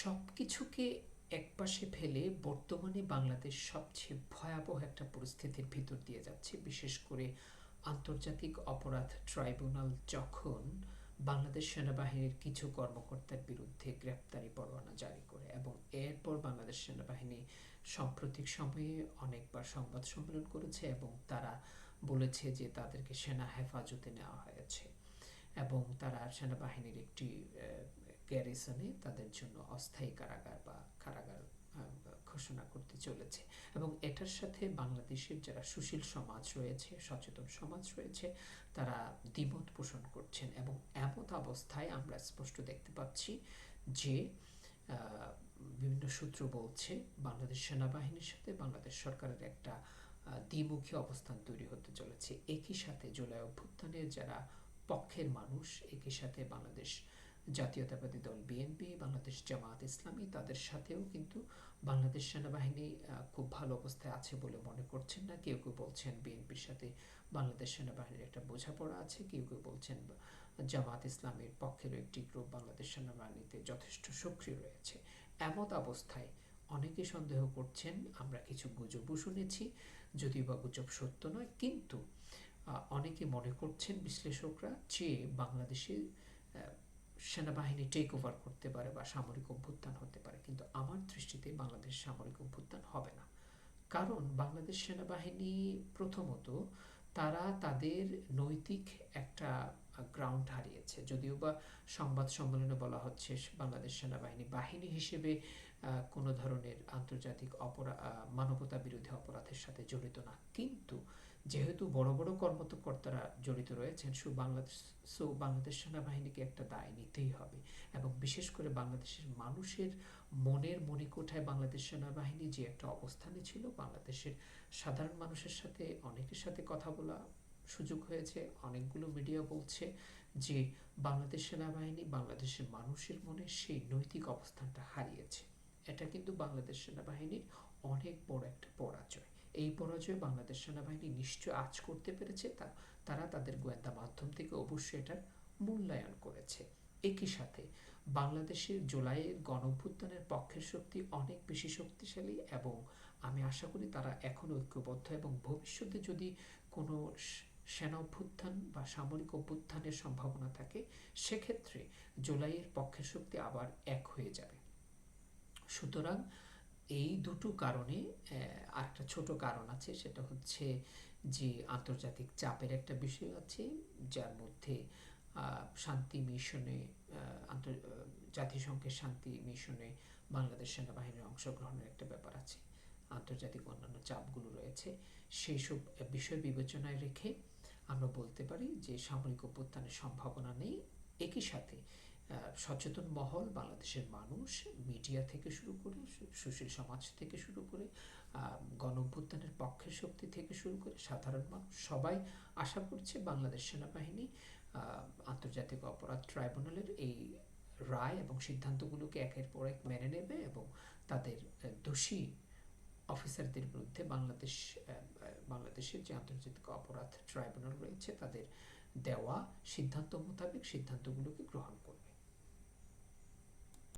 সবকিছুকে একপাশে ফেলে বর্তমানে বাংলাদেশ সবচেয়ে ভয়াবহ একটা পরিস্থিতির ভিতর দিয়ে যাচ্ছে, বিশেষ করে আন্তর্জাতিক অপরাধ ট্রাইব্যুনাল যখন বাংলাদেশ সেনাবাহিনীর কিছু কর্মকর্তার বিরুদ্ধে গ্রেপ্তারি পরোয়ানা জারি করে এবং এরপর বাংলাদেশ সেনাবাহিনী সাম্প্রতিক সময়ে অনেকবার সংবাদ সম্মেলন করেছে এবং তারা বলেছে যে তাদেরকে সেনা হেফাজতে নেওয়া হয়েছে এবং তারা সেনাবাহিনীর একটি গ্যারিসনে তাদের জন্য অস্থায়ী কারাগার বা কারাগার ঘোষণা করতে চলেছে। এবং এটার সাথে বাংলাদেশের যারা সুশীল সমাজ রয়েছে, সচেতন সমাজ রয়েছে, তারা দ্বিমত পোষণ করছেন এবং এমত অবস্থায় আমরা স্পষ্ট দেখতে পাচ্ছি যে বিভিন্ন সূত্র বলছে বাংলাদেশ সেনাবাহিনীর সাথে বাংলাদেশ সরকারের একটা দ্বিমুখী অবস্থান তৈরি হতে চলেছে। একই সাথে জুলাই অভ্যুত্থানের যারা পক্ষের মানুষ, একই সাথে বাংলাদেশ জাতীয়তাবাদী দল বিএনপি, বাংলাদেশ জামাত ইসলামী, তাদের সাথেও কিন্তু বাংলাদেশ সেনাবাহিনী খুব ভালো অবস্থায় আছে বলে মনে করছেন না। কেউ কেউ বলছেন বিএনপির সাথে বাংলাদেশ সেনাবাহিনীর একটা বোঝাপড়া আছে, কেউ কেউ বলছেন জামাত ইসলামের পক্ষেরও একটি গ্রুপ বাংলাদেশ সেনাবাহিনীতে যথেষ্ট সক্রিয় রয়েছে। এমত অবস্থায় অনেকে সন্দেহ করছেন, আমরা কিছু গুজবও শুনেছি, যদিও বা গুজব সত্য নয়, কিন্তু অনেকে মনে করছেন বিশ্লেষকরা যে বাংলাদেশে সেনাবাহিনী টেক ওভার করতে পারে বা সামরিক অভ্যুত্থান হতে পারে। কিন্তু আমার দৃষ্টিতে বাংলাদেশ সামরিক অভ্যুত্থান হবে না, কারণ বাংলাদেশ সেনাবাহিনী প্রথমত তারা তাদের নৈতিক একটা গ্রাউন্ড হারিয়েছে। যদিও বা সংবাদ সম্মেলনে বলা হচ্ছে বাংলাদেশ সেনাবাহিনী বাহিনী হিসেবে কোনো ধরনের আন্তর্জাতিক মানবতা বিরোধী অপরাধের সাথে জড়িত না, কিন্তু যেহেতু বড় বড় কর্মকর্তারা জড়িত রয়েছেন, বাংলাদেশ সেনাবাহিনীকে একটা দায় নিতেই হবে। এবং বিশেষ করে বাংলাদেশের মানুষের মনের মণিকোঠায় বাংলাদেশ সেনাবাহিনী যে একটা অবস্থানে ছিল, বাংলাদেশের সাধারণ মানুষের সাথে অনেকের সাথে কথা বলা সুযোগ হয়েছে, অনেকগুলো মিডিয়া বলছে যে বাংলাদেশ সেনাবাহিনী বাংলাদেশের মানুষের মনে সেই নৈতিক অবস্থানটা হারিয়েছে। এটা কিন্তু বাংলাদেশ সেনাবাহিনীর অনেক বড় একটা পরাজয়। এই পরাজয় বাংলাদেশ সেনাবাহিনী নিশ্চয় আঁচ করতে পেরেছে, তারা তাদের গোয়েন্দা মাধ্যম থেকে অবশ্যই এটার মূল্যায়ন করেছে। একই সাথে বাংলাদেশের জুলাইয়ের গণঅভ্যুত্থানের পক্ষের শক্তি অনেক বেশি শক্তিশালী এবং আমি আশা করি তারা এখনও ঐক্যবদ্ধ এবং ভবিষ্যতে যদি কোনো সেনা অভ্যুত্থান বা সামরিক অভ্যুত্থানের সম্ভাবনা থাকে, সেক্ষেত্রে জুলাইয়ের পক্ষের শক্তি আবার এক হয়ে যাবে। সুতরাং এই দুটো কারণে আরেকটা ছোট কারণ আছে, সেটা হচ্ছে যে আন্তর্জাতিক চাপের একটা বিষয় আছে, যার মধ্যে শান্তি মিশনে জাতিসংঘের শান্তি মিশনে বাংলাদেশ সেনাবাহিনীর অংশগ্রহণের একটা ব্যাপার আছে, আন্তর্জাতিক অন্যান্য চাপগুলো রয়েছে। সেই সব বিষয় বিবেচনায় রেখে আমরা বলতে পারি যে সামরিক অভ্যুত্থানের সম্ভাবনা নেই। একই সাথে সচেতন মহল, বাংলাদেশের মানুষ, মিডিয়া থেকে শুরু করে সুশীল সমাজ থেকে শুরু করে গণঅভ্যুত্থানের পক্ষের শক্তি থেকে শুরু করে সাধারণ মানুষ সবাই আশা করছে বাংলাদেশ সেনাবাহিনী আন্তর্জাতিক অপরাধ ট্রাইব্যুনালের এই রায় এবং সিদ্ধান্তগুলোকে একের পর এক মেনে নেবে এবং তাদের দোষী অফিসারদের বিরুদ্ধে বাংলাদেশের যে আন্তর্জাতিক অপরাধ ট্রাইব্যুনাল রয়েছে তাদের দেওয়া সিদ্ধান্ত মোতাবেক সিদ্ধান্তগুলোকে গ্রহণ করবে।